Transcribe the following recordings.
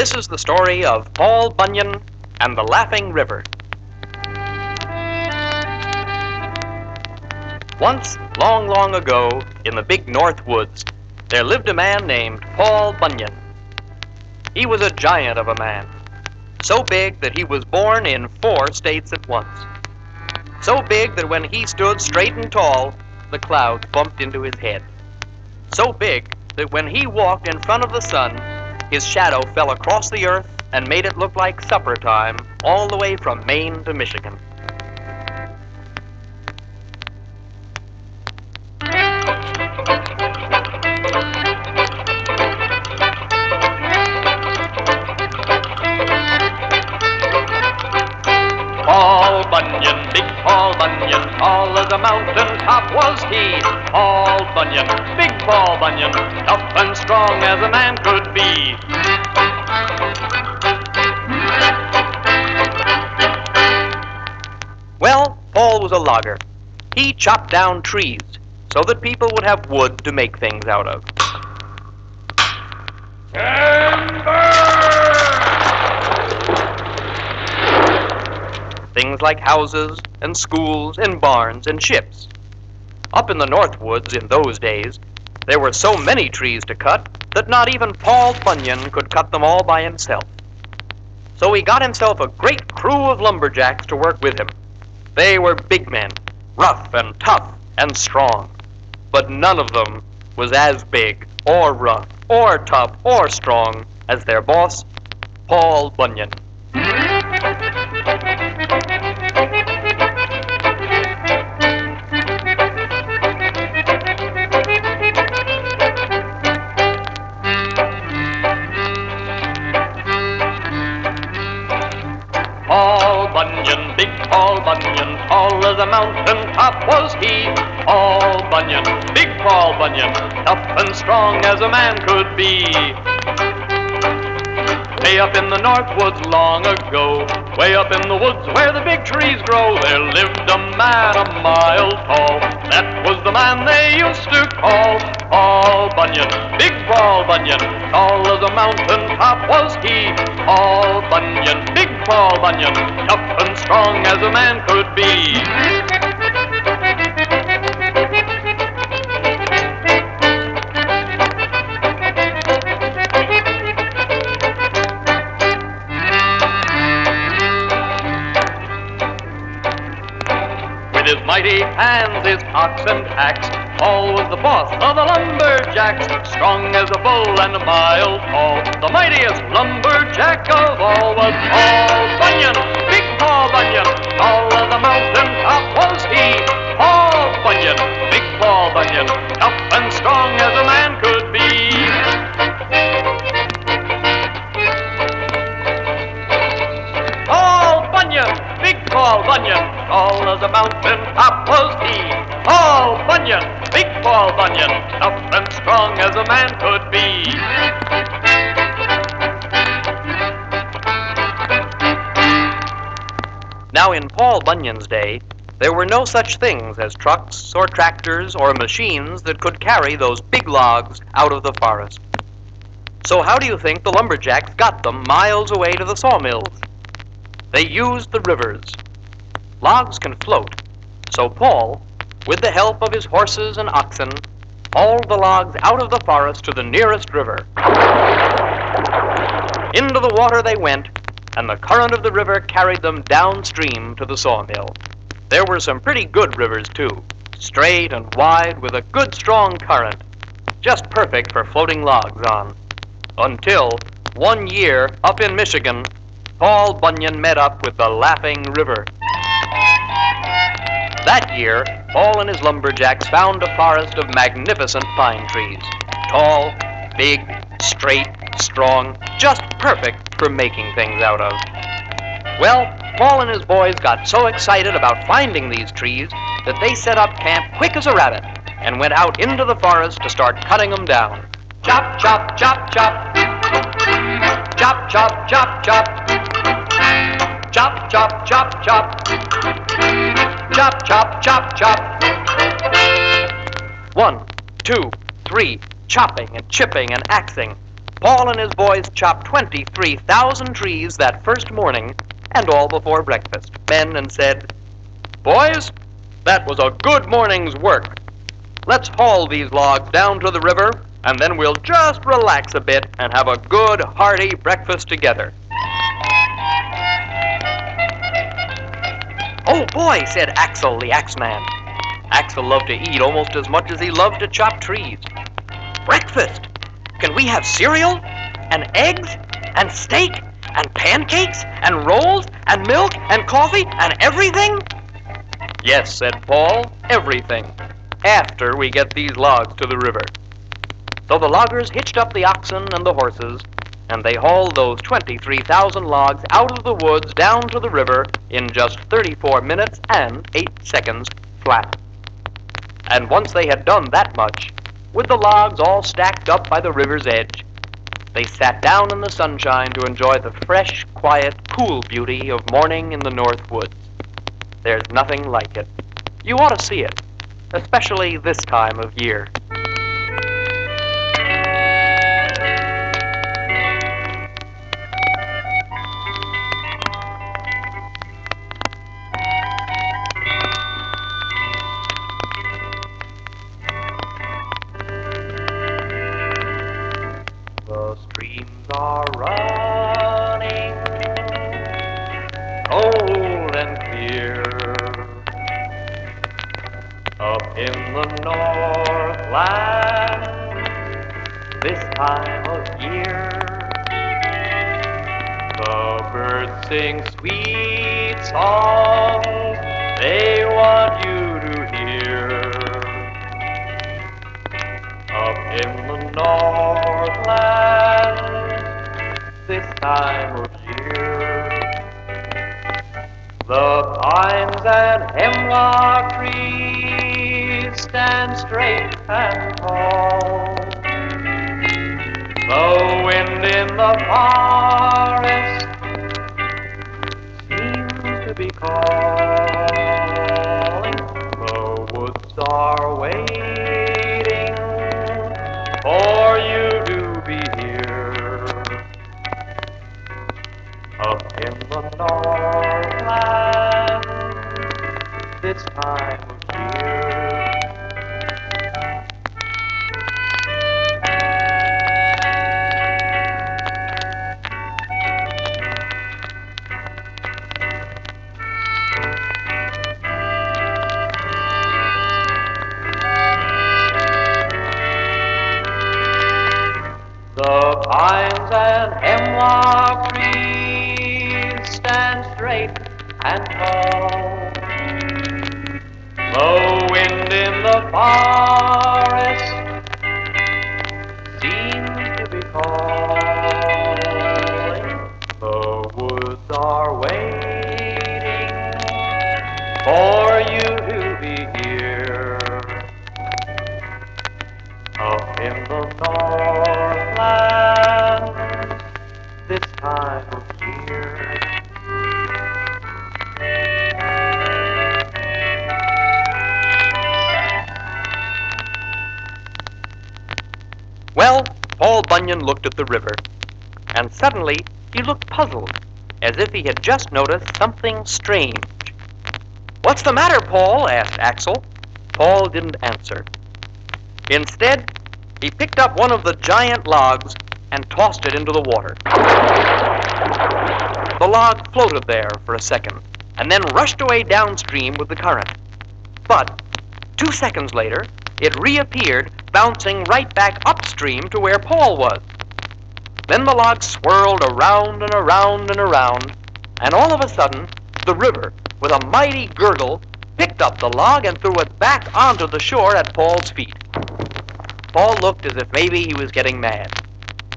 This is the story of Paul Bunyan and the Laughing River. Once, long, long ago, in the big North Woods, there lived a man named Paul Bunyan. He was a giant of a man, so big that he was born in 4 states at once. So big that when he stood straight and tall, the clouds bumped into his head. So big that when he walked in front of the sun, his shadow fell across the earth and made it look like supper time all the way from Maine to Michigan. Paul Bunyan, big Paul Bunyan, tall as a mountain top was he. Paul Bunyan, big Paul Bunyan, tough and strong as a man could be. Well, Paul was a logger. He chopped down trees so that people would have wood to make things out of. Things like houses and schools and barns and ships. Up in the North Woods in those days, there were so many trees to cut that not even Paul Bunyan could cut them all by himself. So he got himself a great crew of lumberjacks to work with him. They were big men, rough and tough and strong, but none of them was as big or rough or tough or strong as their boss, Paul Bunyan. Paul Bunyan, big Paul Bunyan, tall as a mountain top was he. Paul Bunyan, big Paul Bunyan, tough and strong as a man could be. Way up in the North Woods long ago, way up in the woods where the big trees grow, there lived a man a mile tall. That was the man they used to call Paul Bunyan, big Paul Bunyan, tall as a mountain top was he. Paul Bunyan, big Paul Bunyan, tough and strong as a man could be. With his mighty hands, his ox and axe, Paul was the boss of the lumberjacks. Strong as a bull and a mile tall, the mightiest lumberjack of all was Paul Bunyan, big Paul Bunyan, tall as a mountain top was he. Paul Bunyan, big Paul Bunyan, tough and strong as a man could be. Paul Bunyan, big Paul Bunyan, tall as a mountain top was he. Paul Bunyan, big Paul Bunyan, tough and strong as a man could be. Now in Paul Bunyan's day, there were no such things as trucks or tractors or machines that could carry those big logs out of the forest. So how do you think the lumberjacks got them miles away to the sawmills? They used the rivers. Logs can float, so Paul, with the help of his horses and oxen, hauled the logs out of the forest to the nearest river. Into the water they went, and the current of the river carried them downstream to the sawmill. There were some pretty good rivers, too, straight and wide with a good strong current, just perfect for floating logs on. Until, one year, up in Michigan, Paul Bunyan met up with the Laughing River. That year, Paul and his lumberjacks found a forest of magnificent pine trees, tall, big, straight, strong, just perfect for making things out of. Well, Paul and his boys got so excited about finding these trees that they set up camp quick as a rabbit and went out into the forest to start cutting them down. Chop, chop, chop, chop. Chop, chop, chop, chop. Chop, chop, chop, chop. Chop, chop, chop, chop. 1, 2, 3, chopping and chipping and axing. Paul and his boys chopped 23,000 trees that first morning, and all before breakfast, men and said, "Boys, that was a good morning's work. Let's haul these logs down to the river, and then we'll just relax a bit and have a good, hearty breakfast together." "Oh boy," said Axel, the axeman. Axel loved to eat almost as much as he loved to chop trees. "Breakfast? Can we have cereal, and eggs, and steak, and pancakes, and rolls, and milk, and coffee, and everything?" "Yes," said Paul, "everything, after we get these logs to the river." So the loggers hitched up the oxen and the horses, and they hauled those 23,000 logs out of the woods down to the river in just 34 minutes and 8 seconds flat. And once they had done that much, with the logs all stacked up by the river's edge, they sat down in the sunshine to enjoy the fresh, quiet, cool beauty of morning in the North Woods. There's nothing like it. You ought to see it, especially this time of year. The streams are running cold and clear up in the Northland this time of year. The birds sing sweet songs they want you to hear. Up in the Northland this time of year, the pines and hemlock trees stand straight and tall. The wind in the forest seems to be calling. The woods are waiting for you to be here. Up in the Northland this time of year. The pines and hemlock trees stand straight and tall. The wind in the forest seems to be calling. The woods are waiting for you to be here. Up in the Northland this time of year. Well, Paul Bunyan looked at the river, and suddenly he looked puzzled, as if he had just noticed something strange. "What's the matter, Paul?" asked Axel. Paul didn't answer. Instead, he picked up one of the giant logs and tossed it into the water. The log floated there for a second, and then rushed away downstream with the current. But 2 seconds later, it reappeared, bouncing right back upstream to where Paul was. Then the log swirled around and around and around, and all of a sudden, the river, with a mighty gurgle, picked up the log and threw it back onto the shore at Paul's feet. Paul looked as if maybe he was getting mad.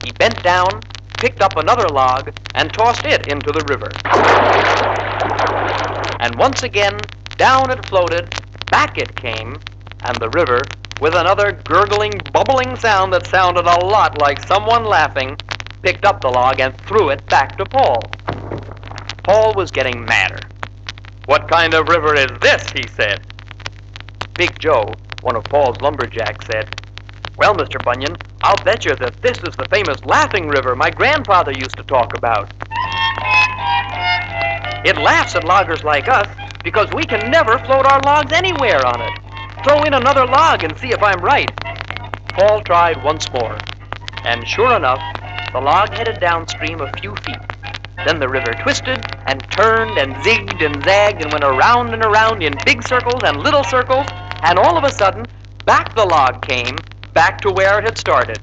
He bent down, picked up another log, and tossed it into the river. And once again, down it floated, back it came, and the river, with another gurgling, bubbling sound that sounded a lot like someone laughing, picked up the log and threw it back to Paul. Paul was getting madder. "What kind of river is this?" he said. Big Joe, one of Paul's lumberjacks, said, Well, Mr. Bunyan, I'll bet you that this is the famous Laughing River my grandfather used to talk about. It laughs at loggers like us because we can never float our logs anywhere on it. Throw in another log and see if I'm right. Paul tried once more, and sure enough, the log headed downstream a few feet. Then the river twisted and turned and zigged and zagged and went around and around in big circles and little circles, and all of a sudden, back the log came, back to where it had started.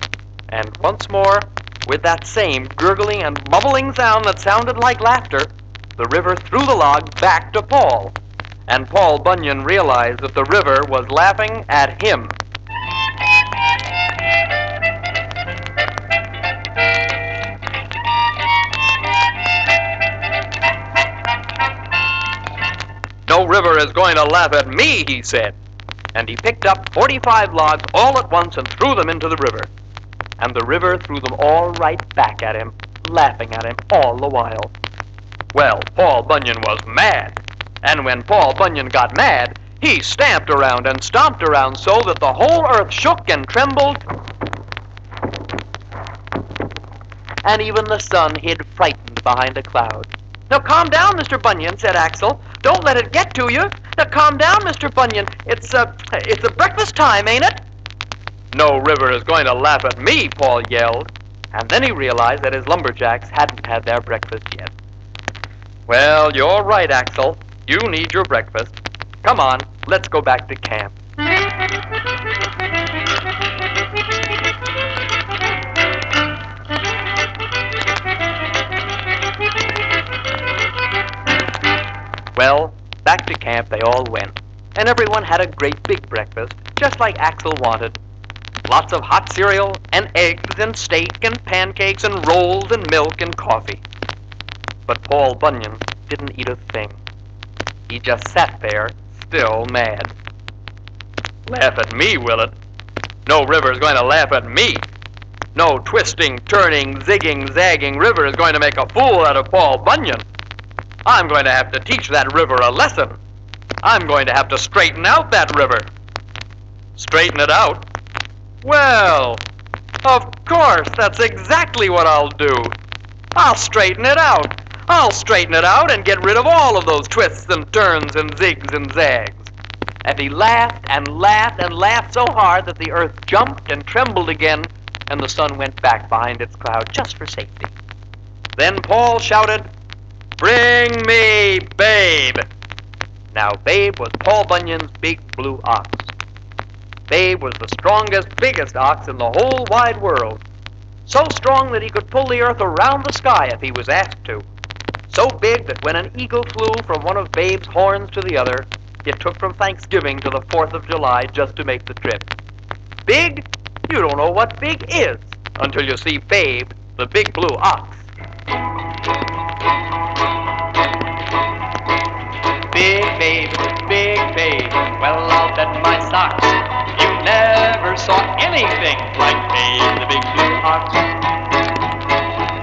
And once more, with that same gurgling and bubbling sound that sounded like laughter, the river threw the log back to Paul. And Paul Bunyan realized that the river was laughing at him. No river is going to laugh at me, he said. And he picked up 45 logs all at once and threw them into the river. And the river threw them all right back at him, laughing at him all the while. Well, Paul Bunyan was mad. And when Paul Bunyan got mad, he stamped around and stomped around so that the whole earth shook and trembled, and even the sun hid frightened behind a cloud. "Now calm down, Mr. Bunyan," said Axel. "Don't let it get to you. Now calm down, Mr. Bunyan. It's a breakfast time, ain't it?" "No river is going to laugh at me," Paul yelled. And then he realized that his lumberjacks hadn't had their breakfast yet. "Well, you're right, Axel. You need your breakfast. Come on, let's go back to camp." Well, back to camp they all went, and everyone had a great big breakfast, just like Axel wanted. Lots of hot cereal, and eggs, and steak, and pancakes, and rolls, and milk, and coffee. But Paul Bunyan didn't eat a thing. He just sat there, still mad. "Laugh at me, will it? No river is going to laugh at me. No twisting, turning, zigging, zagging river is going to make a fool out of Paul Bunyan. I'm going to have to teach that river a lesson. I'm going to have to straighten out that river." Straighten it out? Well, of course, that's exactly what I'll do. I'll straighten it out. I'll straighten it out and get rid of all of those twists and turns and zigs and zags. And he laughed and laughed and laughed so hard that the earth jumped and trembled again, and the sun went back behind its cloud just for safety. Then Paul shouted, "Bring me Babe." Now Babe was Paul Bunyan's big blue ox. Babe was the strongest, biggest ox in the whole wide world. So strong that he could pull the earth around the sky if he was asked to. So big that when an eagle flew from one of Babe's horns to the other, it took from Thanksgiving to the 4th of July just to make the trip. Big? You don't know what big is until you see Babe, the big blue ox. Big Babe, well I'll bet my socks you never saw anything like Babe, the big blue ox.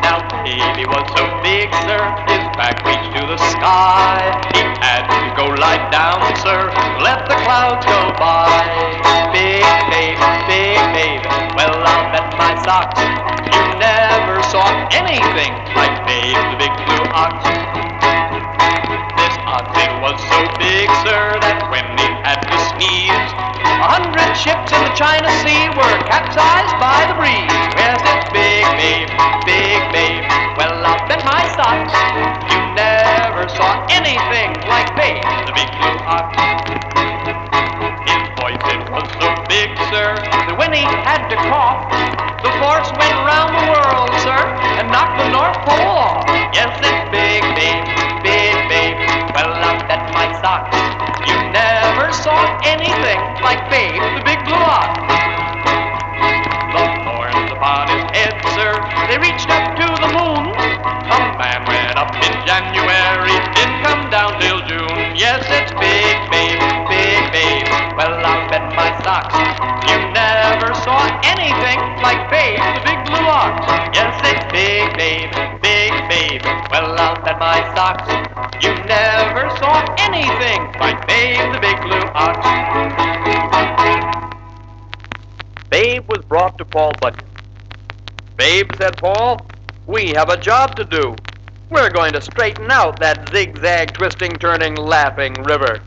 Now Babe, he was so big, sir, his back reached to the sky. He had to go lie down, sir, let the clouds go by. Big Babe, well I'll bet my socks you never saw anything like Babe, the big blue ox. This ox, it was so big, sir, that when he had to sneeze, 100 ships in the China Sea were capsized by the breeze. Yes, it's Big Babe, well I'll bet my socks you never saw anything like Babe, the big blue ox. His voice, it was so big, sir, that when he had to cough, the force went round the world, sir, and knocked the North Pole off. Yes, it's Big Babe, well I'll bet my socks you never saw anything like Babe, the big blue ox. The horns upon his head, sir, they reached up to the moon. A man went up in January, didn't come down till June. Yes, it's Big Babe, well I'll bet my socks you never saw anything like Babe, the big blue ox. Yes, it's Big Babe, well I'll bet my socks you never saw anything like Babe, the big blue ox. Babe was brought to Paul Bunyan. "Babe," said Paul, "we have a job to do. We're going to straighten out that zigzag, twisting, turning, laughing river."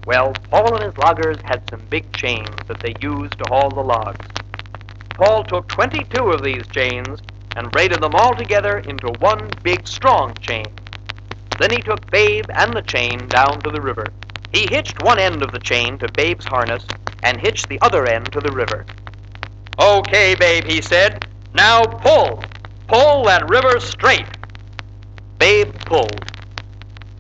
Well, Paul and his loggers had some big chains that they used to haul the logs. Paul took 22 of these chains and braided them all together into one big, strong chain. Then he took Babe and the chain down to the river. He hitched one end of the chain to Babe's harness and hitched the other end to the river. "Okay, Babe," he said, "now pull. Pull that river straight." Babe pulled.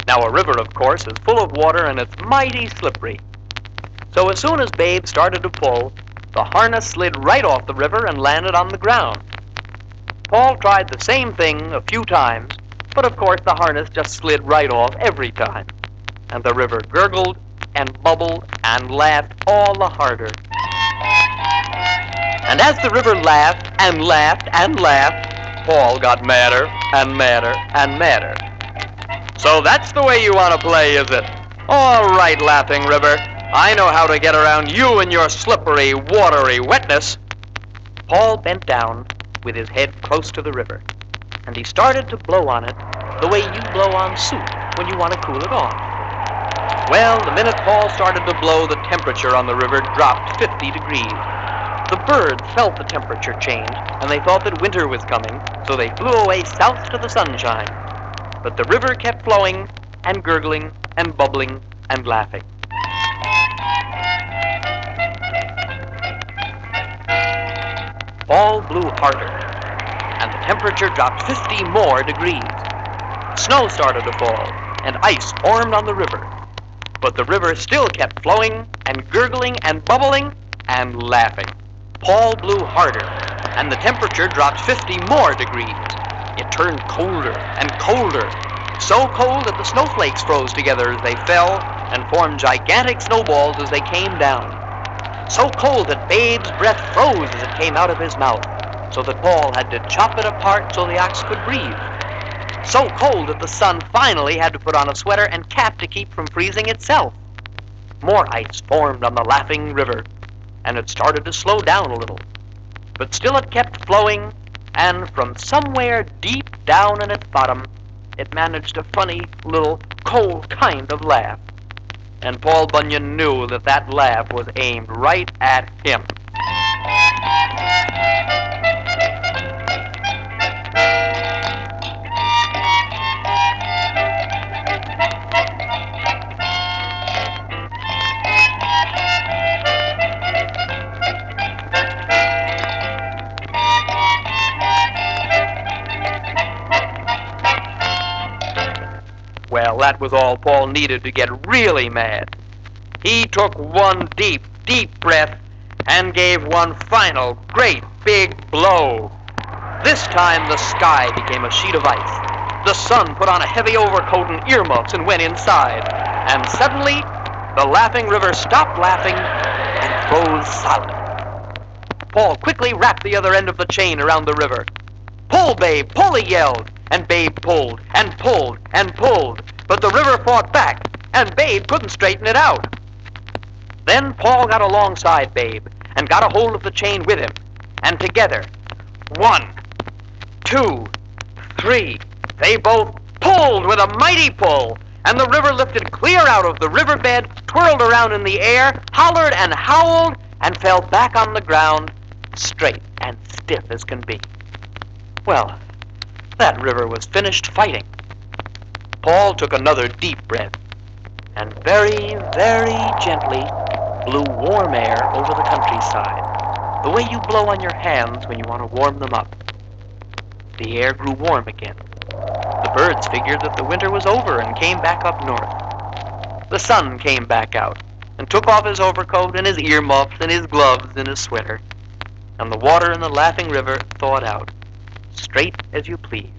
Now a river, of course, is full of water and it's mighty slippery. So as soon as Babe started to pull, the harness slid right off the river and landed on the ground. Paul tried the same thing a few times, but of course the harness just slid right off every time. And the river gurgled and bubbled and laughed all the harder. And as the river laughed and laughed and laughed, Paul got madder and madder and madder. "So that's the way you want to play, is it? All right, laughing river, I know how to get around you and your slippery, watery wetness." Paul bent down with his head close to the river, and he started to blow on it the way you blow on soup when you want to cool it off. Well, the minute Paul started to blow, the temperature on the river dropped 50 degrees. The birds felt the temperature change, and they thought that winter was coming, so they flew away south to the sunshine. But the river kept flowing and gurgling and bubbling and laughing. Paul blew harder, and the temperature dropped 50 more degrees. Snow started to fall, and ice formed on the river. But the river still kept flowing and gurgling and bubbling and laughing. Paul blew harder, and the temperature dropped 50 more degrees. It turned colder and colder, so cold that the snowflakes froze together as they fell and formed gigantic snowballs as they came down. So cold that Babe's breath froze as it came out of his mouth, so that Paul had to chop it apart so the ox could breathe. So cold that the sun finally had to put on a sweater and cap to keep from freezing itself. More ice formed on the laughing river, and it started to slow down a little. But still it kept flowing, and from somewhere deep down in its bottom, it managed a funny, little, cold kind of laugh. And Paul Bunyan knew that that laugh was aimed right at him. Well, that was all Paul needed to get really mad. He took one deep, deep breath and gave one final, great, big blow. This time the sky became a sheet of ice. The sun put on a heavy overcoat and earmuffs and went inside. And suddenly, the laughing river stopped laughing and froze solid. Paul quickly wrapped the other end of the chain around the river. "Pull, Babe, pull," he yelled. And Babe pulled and pulled and pulled. But the river fought back, and Babe couldn't straighten it out. Then Paul got alongside Babe and got a hold of the chain with him. And together, 1, 2, 3, they both pulled with a mighty pull. And the river lifted clear out of the riverbed, twirled around in the air, hollered and howled, and fell back on the ground, straight and stiff as can be. Well, that river was finished fighting. Paul took another deep breath, and very, very gently blew warm air over the countryside, the way you blow on your hands when you want to warm them up. The air grew warm again. The birds figured that the winter was over and came back up north. The sun came back out and took off his overcoat and his earmuffs and his gloves and his sweater, and the water in the laughing river thawed out, straight as you please.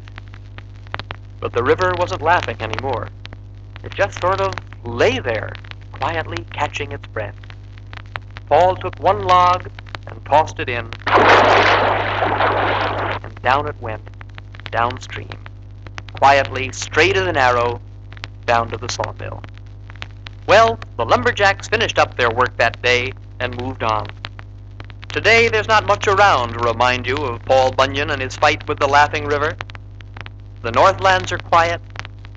But the river wasn't laughing anymore. It just sort of lay there, quietly catching its breath. Paul took one log and tossed it in, and down it went, downstream, quietly, straight as an arrow, down to the sawmill. Well, the lumberjacks finished up their work that day and moved on. Today there's not much around to remind you of Paul Bunyan and his fight with the laughing river. The northlands are quiet,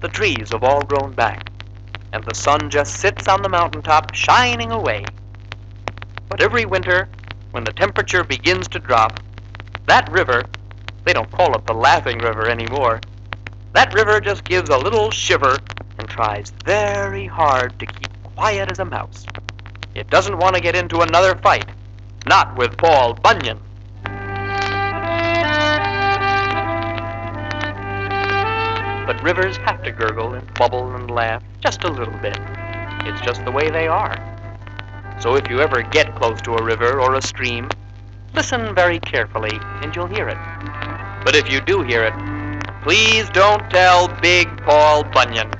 the trees have all grown back, and the sun just sits on the mountaintop shining away. But every winter, when the temperature begins to drop, that river, they don't call it the laughing river anymore, that river just gives a little shiver and tries very hard to keep quiet as a mouse. It doesn't want to get into another fight, not with Paul Bunyan. But rivers have to gurgle and bubble and laugh just a little bit. It's just the way they are. So if you ever get close to a river or a stream, listen very carefully and you'll hear it. But if you do hear it, please don't tell Big Paul Bunyan.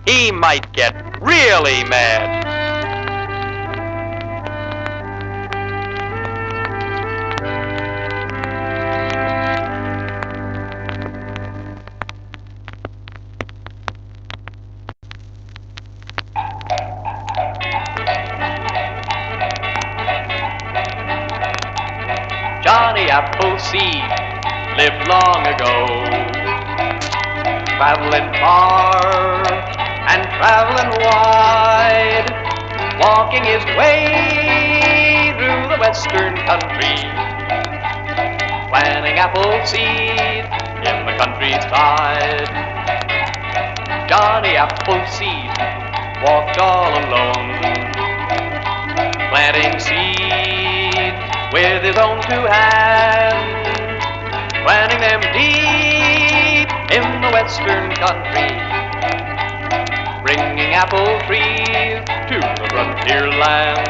He might get really mad. Johnny Appleseed lived long ago, traveling far and traveling wide, walking his way through the western country, planting apple-seed in the countryside. Johnny Appleseed walked all alone, planting seed with his own two hands, planting them deep in the western country, bringing apple trees to the frontier land.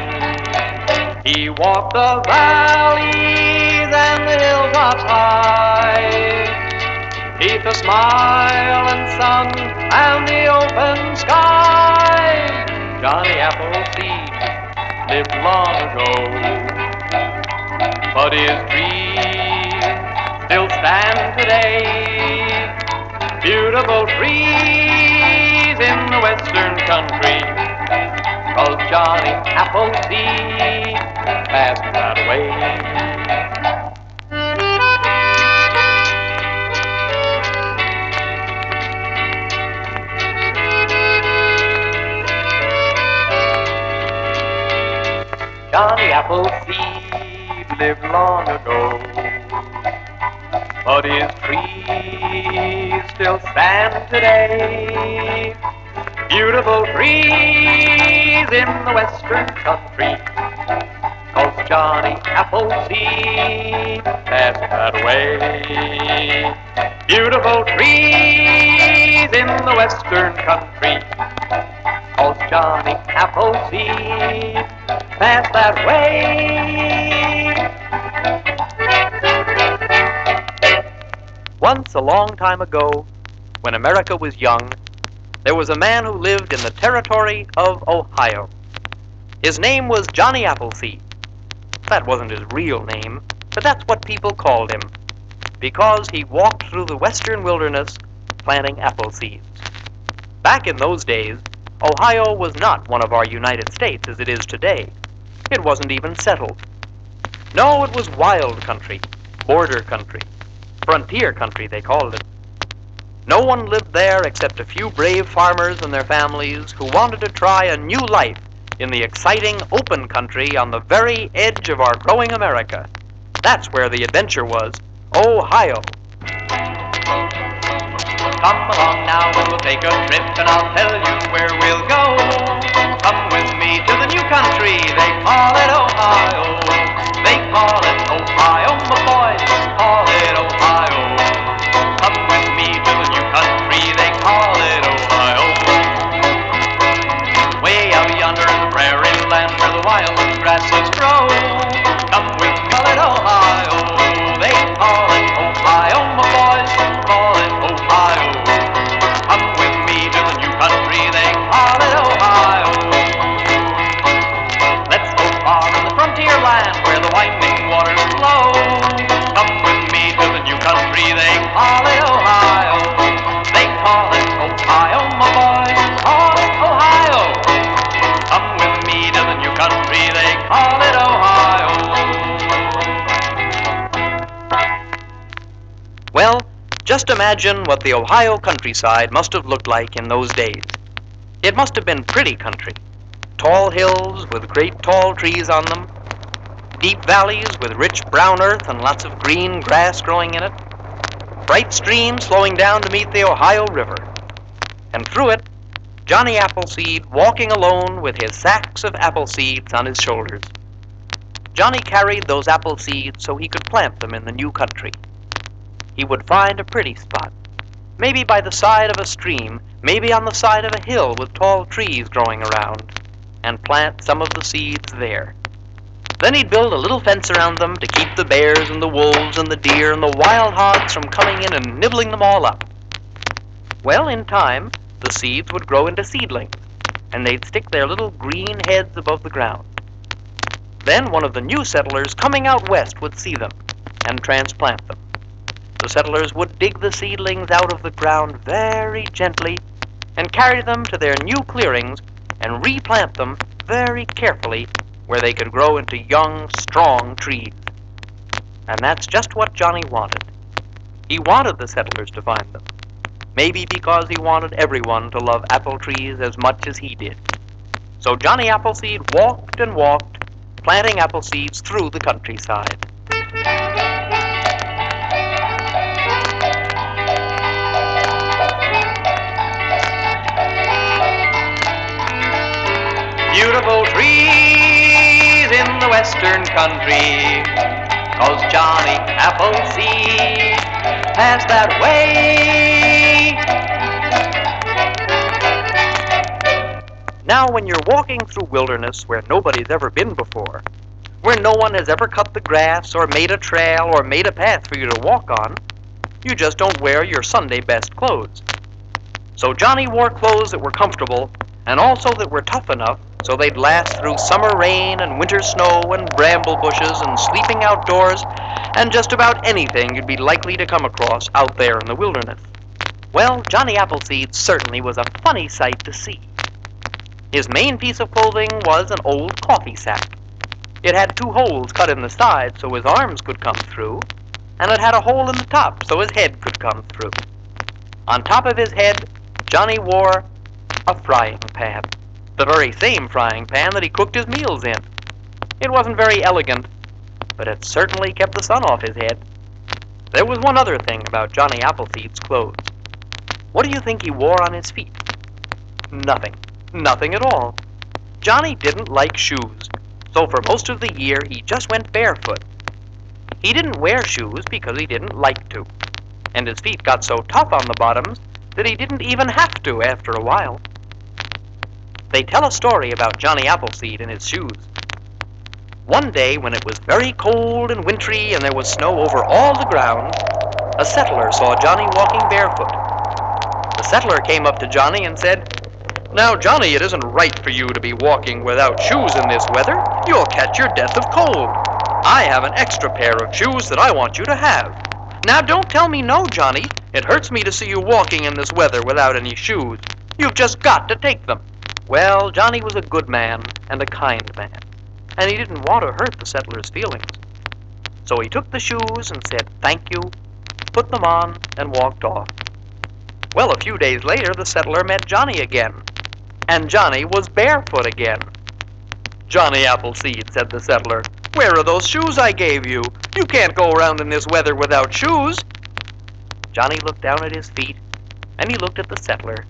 He walked the valleys and the hilltops high, neath the smile and sun and the open sky. Johnny Appleseed lived long ago, but his dreams still stand today. Beautiful trees in the western country, 'cause Johnny Appleseed passed that way. Johnny Appleseed lived long ago, but his trees still stand today. Beautiful trees in the western country, 'cause Johnny Appleseed passed that way. Beautiful trees in the western country, 'cause Johnny Appleseed passed that way. Once, a long time ago, when America was young, there was a man who lived in the territory of Ohio. His name was Johnny Appleseed. That wasn't his real name, but that's what people called him, because he walked through the western wilderness planting apple seeds. Back in those days, Ohio was not one of our United States as it is today. It wasn't even settled. No, it was wild country, border country, frontier country they called it. No one lived there except a few brave farmers and their families who wanted to try a new life in the exciting open country on the very edge of our growing America. That's where the adventure was, Ohio. Come along now and we'll take a trip and I'll tell you where we'll go. Come with me to the new country, they call it Ohio. They call it Ohio, my boys, call it Ohio. Come with me to the new country, they call it Ohio. Way out yonder in the prairie land where the wild grasses grow. Come with me, call it Ohio. They call it Ohio, my boys, call it Ohio. Come with me to the new country, they call it Ohio. Let's go far in the frontier land where the winding waters flow. Come with me to the new country, they call it Ohio. They call it Ohio, my boys, call it Ohio. Come with me to the new country, they call it Ohio. Just imagine what the Ohio countryside must have looked like in those days. It must have been pretty country. Tall hills with great tall trees on them, deep valleys with rich brown earth and lots of green grass growing in it, bright streams flowing down to meet the Ohio River, and through it, Johnny Appleseed walking alone with his sacks of apple seeds on his shoulders. Johnny carried those apple seeds so he could plant them in the new country. He would find a pretty spot, maybe by the side of a stream, maybe on the side of a hill with tall trees growing around, and plant some of the seeds there. Then he'd build a little fence around them to keep the bears and the wolves and the deer and the wild hogs from coming in and nibbling them all up. Well, in time, the seeds would grow into seedlings, and they'd stick their little green heads above the ground. Then one of the new settlers coming out west would see them and transplant them. The settlers would dig the seedlings out of the ground very gently and carry them to their new clearings and replant them very carefully where they could grow into young, strong trees. And that's just what Johnny wanted. He wanted the settlers to find them, maybe because he wanted everyone to love apple trees as much as he did. So Johnny Appleseed walked and walked, planting apple seeds through the countryside. Beautiful trees in the western country, 'cause Johnny Appleseed passed that way. Now when you're walking through wilderness where nobody's ever been before, where no one has ever cut the grass or made a trail or made a path for you to walk on, you just don't wear your Sunday best clothes. So Johnny wore clothes that were comfortable and also that were tough enough so they'd last through summer rain and winter snow and bramble bushes and sleeping outdoors and just about anything you'd be likely to come across out there in the wilderness. Well, Johnny Appleseed certainly was a funny sight to see. His main piece of clothing was an old coffee sack. It had 2 holes cut in the side so his arms could come through, and it had a hole in the top so his head could come through. On top of his head, Johnny wore a frying pan, the very same frying pan that he cooked his meals in. It wasn't very elegant, but it certainly kept the sun off his head. There was one other thing about Johnny Appleseed's clothes. What do you think he wore on his feet? Nothing. Nothing at all. Johnny didn't like shoes, so for most of the year he just went barefoot. He didn't wear shoes because he didn't like to, and his feet got so tough on the bottoms that he didn't even have to after a while. They tell a story about Johnny Appleseed and his shoes. One day when it was very cold and wintry and there was snow over all the ground, a settler saw Johnny walking barefoot. The settler came up to Johnny and said, "Now, Johnny, it isn't right for you to be walking without shoes in this weather. You'll catch your death of cold. I have an extra pair of shoes that I want you to have. Now, don't tell me no, Johnny. It hurts me to see you walking in this weather without any shoes. You've just got to take them." Well, Johnny was a good man and a kind man, and he didn't want to hurt the settler's feelings. So he took the shoes and said thank you, put them on, and walked off. Well, a few days later, the settler met Johnny again, and Johnny was barefoot again. "Johnny Appleseed," said the settler, "where are those shoes I gave you? You can't go around in this weather without shoes." Johnny looked down at his feet, and he looked at the settler,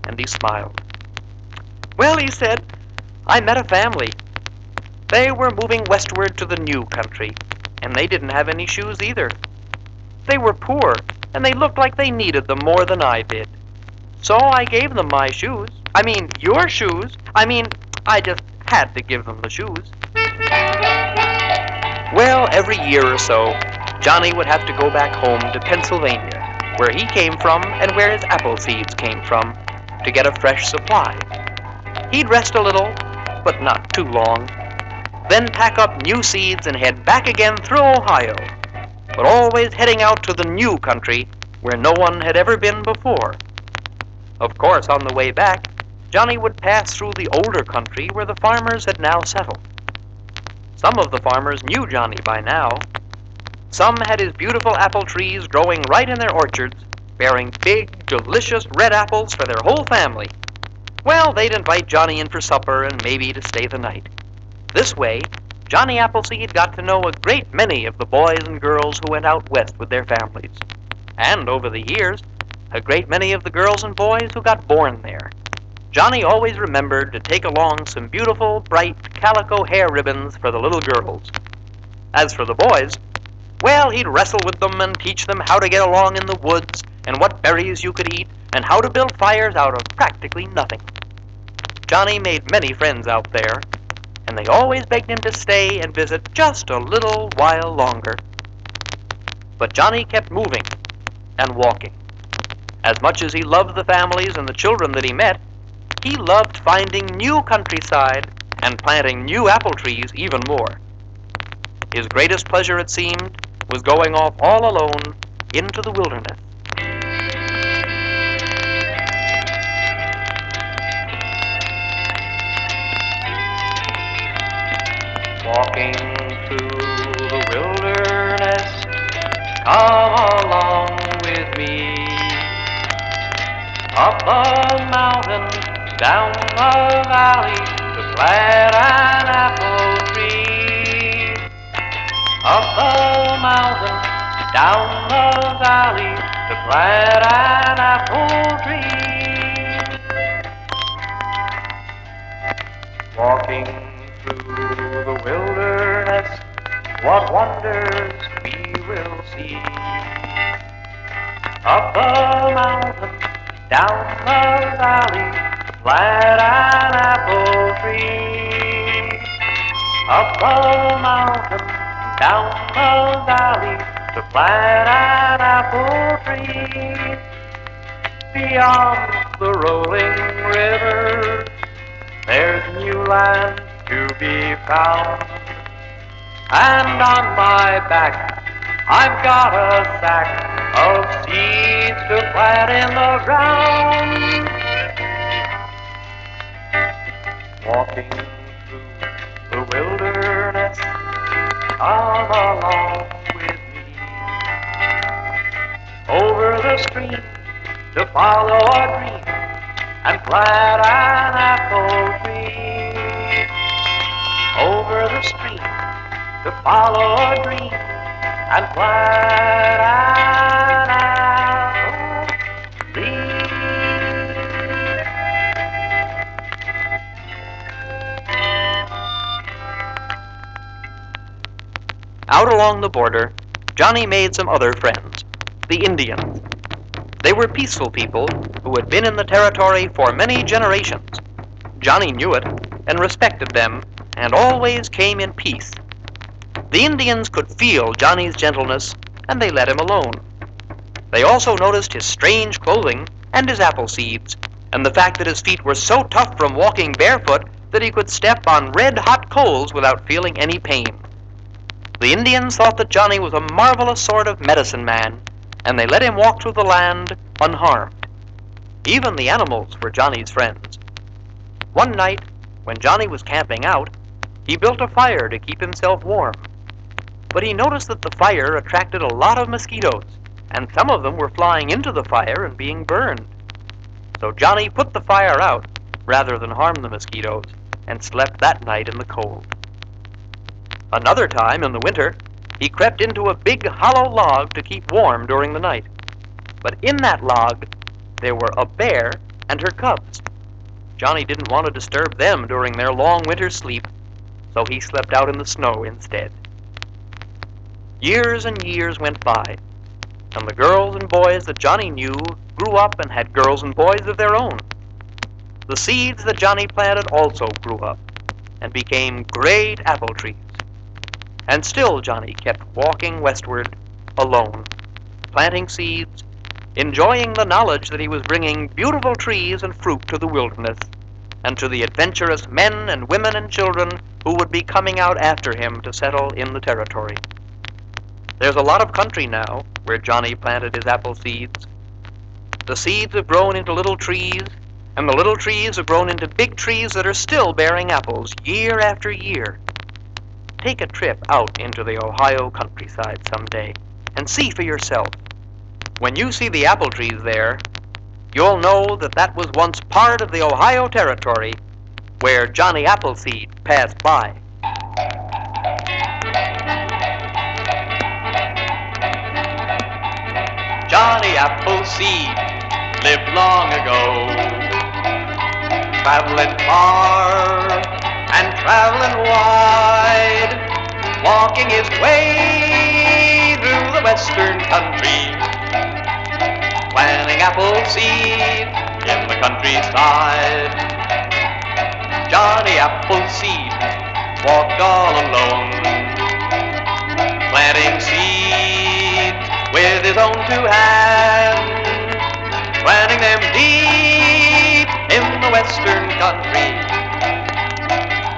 and he smiled. "Well," he said, "I met a family. They were moving westward to the new country, and they didn't have any shoes either. They were poor, and they looked like they needed them more than I did. So I gave them my shoes. I mean, your shoes. I just had to give them the shoes." Well, every year or so, Johnny would have to go back home to Pennsylvania, where he came from and where his apple seeds came from, to get a fresh supply. He'd rest a little, but not too long, then pack up new seeds and head back again through Ohio, but always heading out to the new country where no one had ever been before. Of course, on the way back, Johnny would pass through the older country where the farmers had now settled. Some of the farmers knew Johnny by now. Some had his beautiful apple trees growing right in their orchards, bearing big, delicious red apples for their whole family. Well, they'd invite Johnny in for supper and maybe to stay the night. This way, Johnny Appleseed got to know a great many of the boys and girls who went out west with their families. And over the years, a great many of the girls and boys who got born there. Johnny always remembered to take along some beautiful, bright calico hair ribbons for the little girls. As for the boys, well, he'd wrestle with them and teach them how to get along in the woods and what berries you could eat and how to build fires out of practically nothing. Johnny made many friends out there, and they always begged him to stay and visit just a little while longer. But Johnny kept moving and walking. As much as he loved the families and the children that he met, he loved finding new countryside and planting new apple trees even more. His greatest pleasure, it seemed, was going off all alone into the wilderness. Walking through the wilderness, come along with me. Up the mountain, down the valley, to plant an apple tree. Up the mountain, down the valley, to plant an apple tree. Walking through the wilderness, what wonders we will see. Up the mountain, down the valley, plant an apple tree. Up the mountain, down the valley, to plant an apple tree. Beyond the rolling river, there's new land to be found. And on my back, I've got a sack of seeds to plant in the ground. Walking through the wilderness, come along with me. Over the stream to follow a dream and plant an apple tree. Over the stream to follow a dream and plant an apple tree. Out along the border, Johnny made some other friends, the Indians. They were peaceful people who had been in the territory for many generations. Johnny knew it and respected them and always came in peace. The Indians could feel Johnny's gentleness, and they let him alone. They also noticed his strange clothing and his apple seeds, and the fact that his feet were so tough from walking barefoot that he could step on red-hot coals without feeling any pain. The Indians thought that Johnny was a marvelous sort of medicine man, and they let him walk through the land unharmed. Even the animals were Johnny's friends. One night, when Johnny was camping out, he built a fire to keep himself warm. But he noticed that the fire attracted a lot of mosquitoes, and some of them were flying into the fire and being burned. So Johnny put the fire out rather than harm the mosquitoes, and slept that night in the cold. Another time, in the winter, he crept into a big hollow log to keep warm during the night. But in that log, there were a bear and her cubs. Johnny didn't want to disturb them during their long winter sleep, so he slept out in the snow instead. Years and years went by, and the girls and boys that Johnny knew grew up and had girls and boys of their own. The seeds that Johnny planted also grew up and became great apple trees. And still Johnny kept walking westward alone, planting seeds, enjoying the knowledge that he was bringing beautiful trees and fruit to the wilderness, and to the adventurous men and women and children who would be coming out after him to settle in the territory. There's a lot of country now where Johnny planted his apple seeds. The seeds have grown into little trees, and the little trees have grown into big trees that are still bearing apples year after year. Take a trip out into the Ohio countryside someday and see for yourself. When you see the apple trees there, you'll know that that was once part of the Ohio Territory where Johnny Appleseed passed by. Johnny Appleseed lived long ago, traveling far and traveling wide, walking his way through the western country, planting apple seed in the countryside. Johnny Appleseed walked all alone, planting seeds with his own two hands, planting them deep in the western country,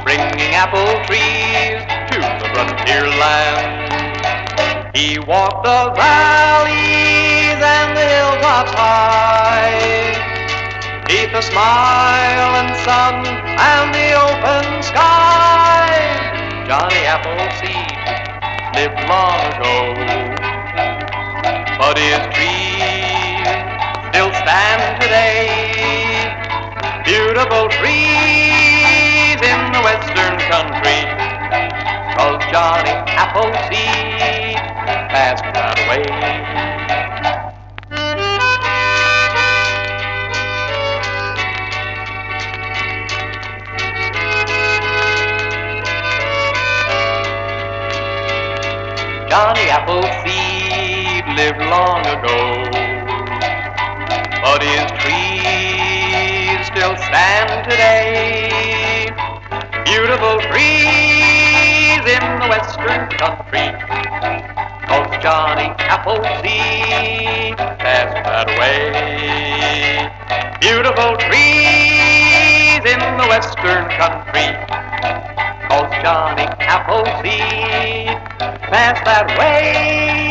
bringing apple trees to the frontier land. He walked the valleys and the hilltops high, beneath the smile and sun and the open sky. Johnny Appleseed lived long ago, but his trees still stand today. Beautiful trees in the western country, 'cause Johnny Appleseed passed that way. Johnny Appleseed lived long ago, but his trees still stand today. Beautiful trees in the western country, 'cause Johnny Appleseed passed that way. Beautiful trees in the western country, 'cause Johnny Appleseed passed that way.